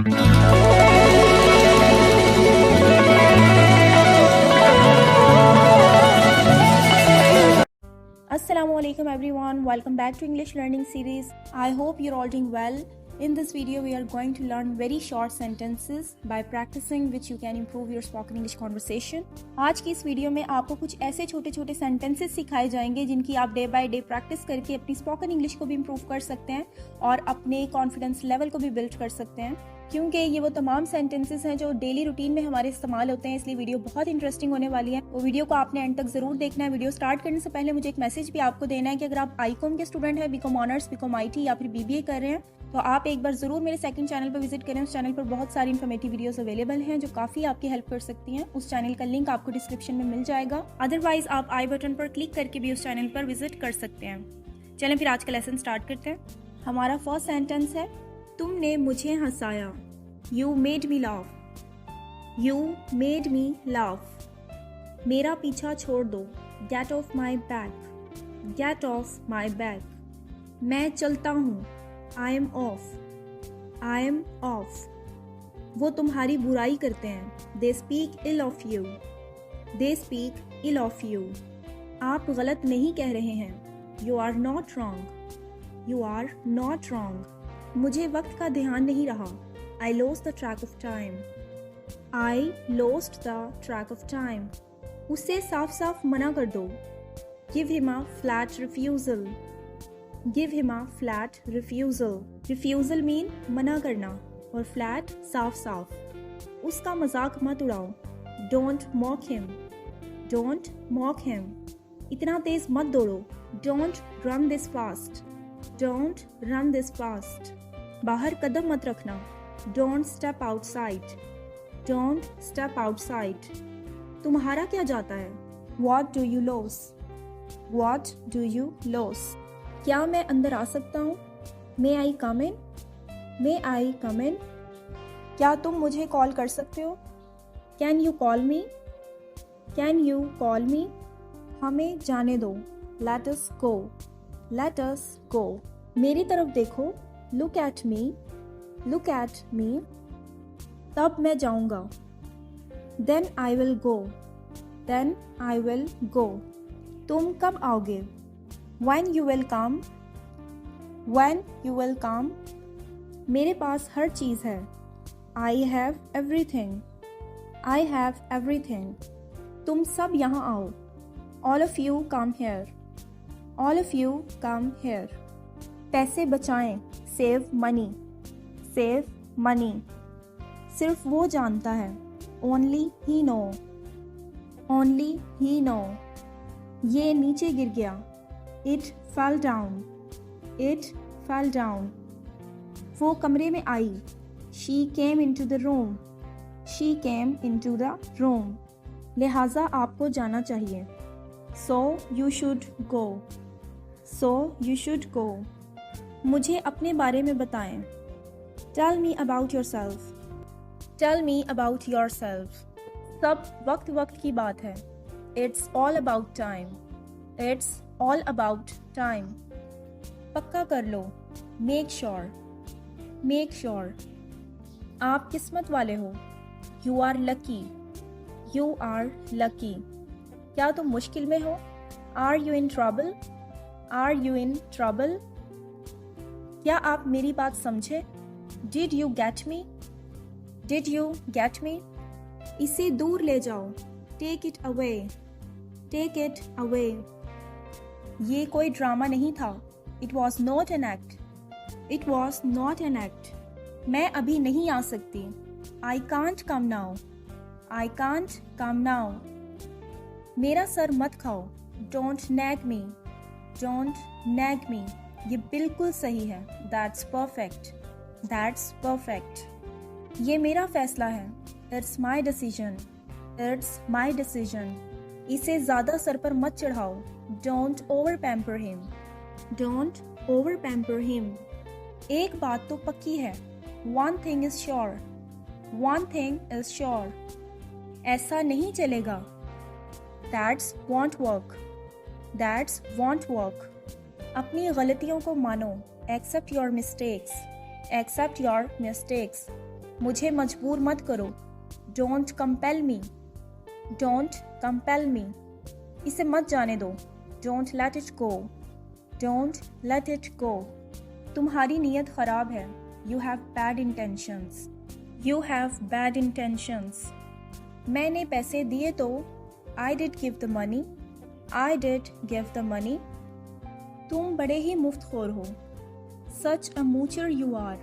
Assalamualaikum everyone, welcome back to English learning series. I hope you're all doing well. In this video we are going to learn very short sentences by practicing which you can improve your spoken English conversation. आज की इस video में आपको कुछ ऐसे छोटे छोटे sentences सिखाए जाएंगे जिनकी आप डे बाय डे प्रैक्टिस करके अपनी स्पोकन इंग्लिश को भी इम्प्रूव कर सकते हैं और अपने कॉन्फिडेंस लेवल को भी बिल्ड कर सकते हैं, क्योंकि ये वो तमाम सेंटेंसेस हैं जो डेली रूटीन में हमारे इस्तेमाल होते हैं। इसलिए वीडियो बहुत इंटरेस्टिंग होने वाली है। वो वीडियो को आपने एंड तक जरूर देखना है। वीडियो स्टार्ट करने से पहले मुझे एक मैसेज भी आपको देना है कि अगर आप आईकॉम के स्टूडेंट हैं, बीकॉम ऑनर्स, बीकॉम आईटी या फिर बीबीए कर रहे हैं, तो आप एक बार जरूर मेरे सेकंड चैनल पर विजिट करें। उस चैनल पर बहुत सारी इन्फॉर्मेटिव वीडियोस अवेलेबल हैं जो काफी आपकी हेल्प कर सकती हैं। उस चैनल का लिंक आपको डिस्क्रिप्शन में मिल जाएगा। अदरवाइज आप आई बटन पर क्लिक करके भी उस चैनल पर विजिट कर सकते हैं। चलें फिर आज का लेसन स्टार्ट करते हैं। हमारा फर्स्ट सेंटेंस है, तुमने मुझे हंसाया। You made me laugh. You made me laugh. मेरा पीछा छोड़ दो। Get off my back. Get off my back. मैं चलता हूँ। I am off. I am off. वो तुम्हारी बुराई करते हैं। They speak ill of you. They speak ill of you. आप गलत नहीं कह रहे हैं। You are not wrong. You are not wrong. मुझे वक्त का ध्यान नहीं रहा। I lost the track of time. I lost the track of time. उसे साफ साफ मना कर दो। Give him a flat refusal. Give him a flat refusal. Refusal mean मना करना और flat साफ साफ। उसका मजाक मत उड़ाओ। Don't mock him. Don't mock him. इतना तेज मत दौड़ो। Don't run this fast. Don't run this fast. बाहर कदम मत रखना। Don't step outside. Don't step outside. तुम्हारा क्या जाता है? What do you lose? What do you lose? क्या मैं अंदर आ सकता हूँ? May I come in? May I come in? क्या तुम मुझे कॉल कर सकते हो? Can you call me? Can you call me? हमें जाने दो। Let us go. Let us go. मेरी तरफ देखो। Look at me. Look at me. तब मैं जाऊंगा। Then I will go. Then I will go. तुम कब आओगे? When you will come. When you will come. मेरे पास हर चीज है। I have everything. I have everything. तुम सब यहाँ आओ। All of you come here. All of you come here. पैसे बचाएं। Save money. Save money. सिर्फ वो जानता है। Only he know. Only he know. ये नीचे गिर गया। It fell down. It fell down. वो कमरे में आई। She came into the room. She came into the room. लिहाजा आपको जाना चाहिए। So you should go. So you should go. मुझे अपने बारे में बताएं। Tell me about yourself. Tell me about yourself. सब वक्त वक्त की बात है। It's all about time. It's all about time. पक्का कर लो। Make sure. Make sure. आप किस्मत वाले हो। You are lucky. You are lucky. क्या तुम मुश्किल में हो? Are you in trouble? Are you in trouble? क्या आप मेरी बात समझे? Did you get me? Did you get me? इसे दूर ले जाओ। Take it away. Take it away. ये कोई ड्रामा नहीं था। It was not an act. It was not an act. मैं अभी नहीं आ सकती। I can't come now. I can't come now. मेरा सर मत खाओ। Don't nag me. Don't nag me. ये बिल्कुल सही है। That's perfect. That's perfect. ये मेरा फैसला है। It's my decision. It's my decision. इसे ज्यादा सर पर मत चढ़ाओ। Don't over pamper him. Don't over pamper him. एक बात तो पक्की है। One thing is sure. One thing is sure. ऐसा नहीं चलेगा। That's won't work. That's won't work. अपनी गलतियों को मानो। Accept your mistakes. Accept your mistakes. मुझे मजबूर मत करो। Don't compel me. Don't compel me. इसे मत जाने दो। Don't let it go. Don't let it go. तुम्हारी नीयत खराब है। You have bad intentions. You have bad intentions. मैंने पैसे दिए तो I did give the money. I did give the money. तुम बड़े ही मुफ्तखोर हो। Such a moocher you are.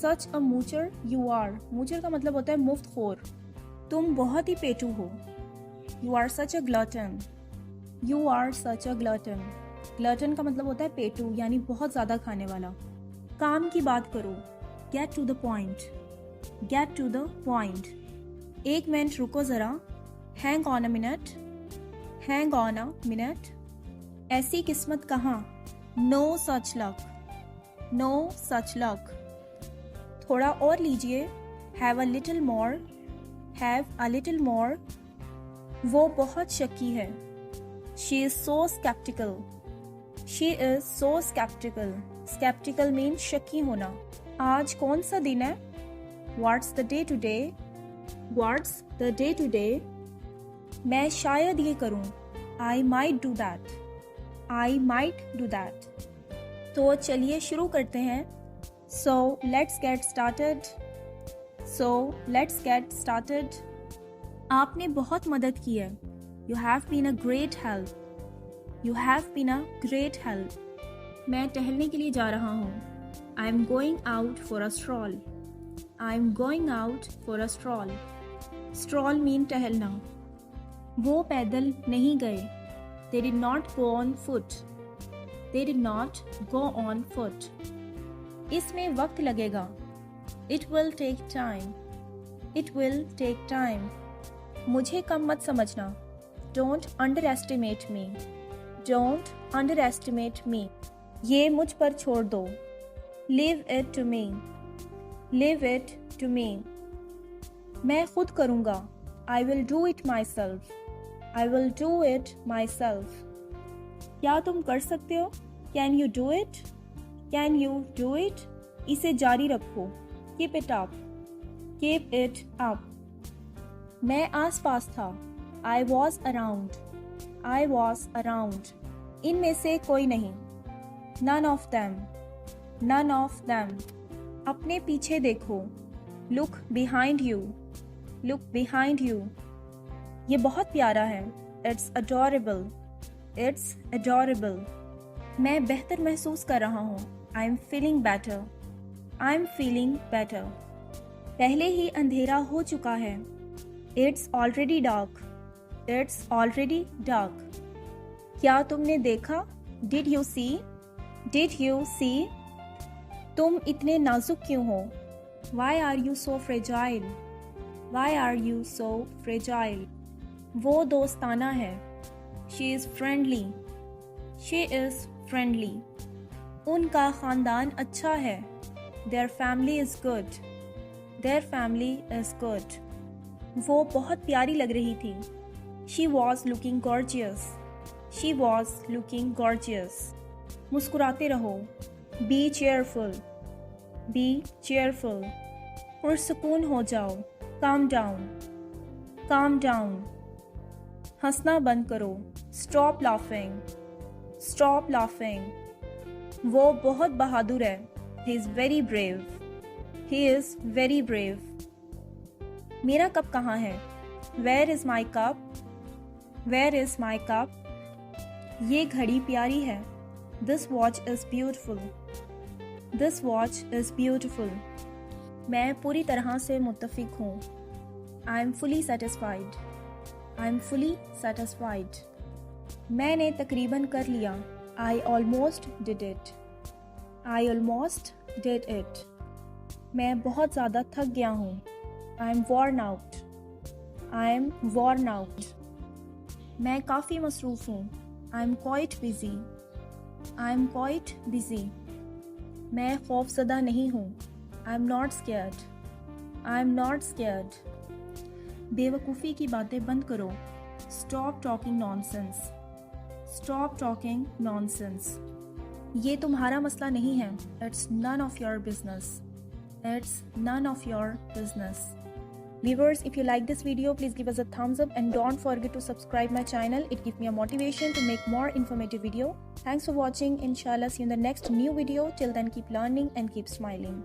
Such a moocher you are. Moocher का मतलब होता है मुफ्तखोर। तुम बहुत ही पेटू हो। You are such a glutton. You are such a glutton. Glutton का मतलब होता है पेटू, यानी बहुत ज़्यादा खाने वाला। काम की बात करो। Get to the point. Get to the point. एक मिनट रुको ज़रा। Hang on a minute. Hang on a minute. ऐसी किस्मत कहाँ। No such luck. No such luck. थोड़ा और लीजिए। Have a little more. Have a little more. वो बहुत शक्की है। She is so sceptical. She is so sceptical. Sceptical mean शक्की होना। आज कौन सा दिन है। What's the day today. What's the day today. मैं शायद ये करूं। I might do that. I might do that. तो चलिए शुरू करते हैं। So let's get started. So let's get started. आपने बहुत मदद की है। You have been a great help. You have been a great help. मैं टहलने के लिए जा रहा हूँ। I am going out for a stroll. I am going out for a stroll. Stroll mean टहलना। वो पैदल नहीं गए। They did not go on foot. They did not go on foot. इसमें वक्त लगेगा। It will take time. It will take time. मुझे कम मत समझना। Don't underestimate me. Don't underestimate me. ये मुझ पर छोड़ दो। Leave it to me. Leave it to me. मैं खुद करूँगा। I will do it myself. I will do it myself. क्या तुम कर सकते हो। Can you do it? Can you do it? इसे जारी रखो। Keep it up. Keep it up. मैं आस पास था। I was around. I was around. इनमें से कोई नहीं। None of them. None of them. अपने पीछे देखो। Look behind you. Look behind you. ये बहुत प्यारा है। It's adorable. It's adorable. मैं बेहतर महसूस कर रहा हूँ। I'm feeling better. I'm feeling better. पहले ही अंधेरा हो चुका है। It's already dark. It's already dark. क्या तुमने देखा। Did you see? Did you see? तुम इतने नाजुक क्यों हो। Why are you so fragile? Why are you so fragile? वो दोस्ताना है। She is friendly. She is friendly. उनका ख़ानदान अच्छा है। Their family is good. Their family is good. वो बहुत प्यारी लग रही थी। She was looking gorgeous. She was looking gorgeous. मुस्कुराते रहो। Be cheerful. Be cheerful. पुरसुकून हो जाओ। Calm down. Calm down. हंसना बंद करो। Stop laughing. Stop laughing. वो बहुत बहादुर है। He is very brave. He is very brave. मेरा कप कहाँ है। Where is my cup? Where is my cup? ये घड़ी प्यारी है। This watch is beautiful. This watch is beautiful. मैं पूरी तरह से मुत्तफिक हूँ। I am fully satisfied. I am fully satisfied. मैंने तकरीबन कर लिया। I almost did it. I almost did it. मैं बहुत ज़्यादा थक गया हूँ। I am worn out. I am worn out. मैं काफ़ी मसरूफ़ हूँ। I am quite busy. I am quite busy. मैं खौफज़दा नहीं हूँ। I am not scared. I am not scared. बेवकूफ़ी की बातें बंद करो। Stop talking nonsense. Stop talking nonsense. ये तुम्हारा मसला नहीं है। It's none of your business. It's none of your business. Viewers, if you like this video, please give us a thumbs up and don't forget to subscribe my channel. It gives me a motivation to make more informative video. Thanks for watching. Inshallah, see you in the next new video. Till then, keep learning and keep smiling.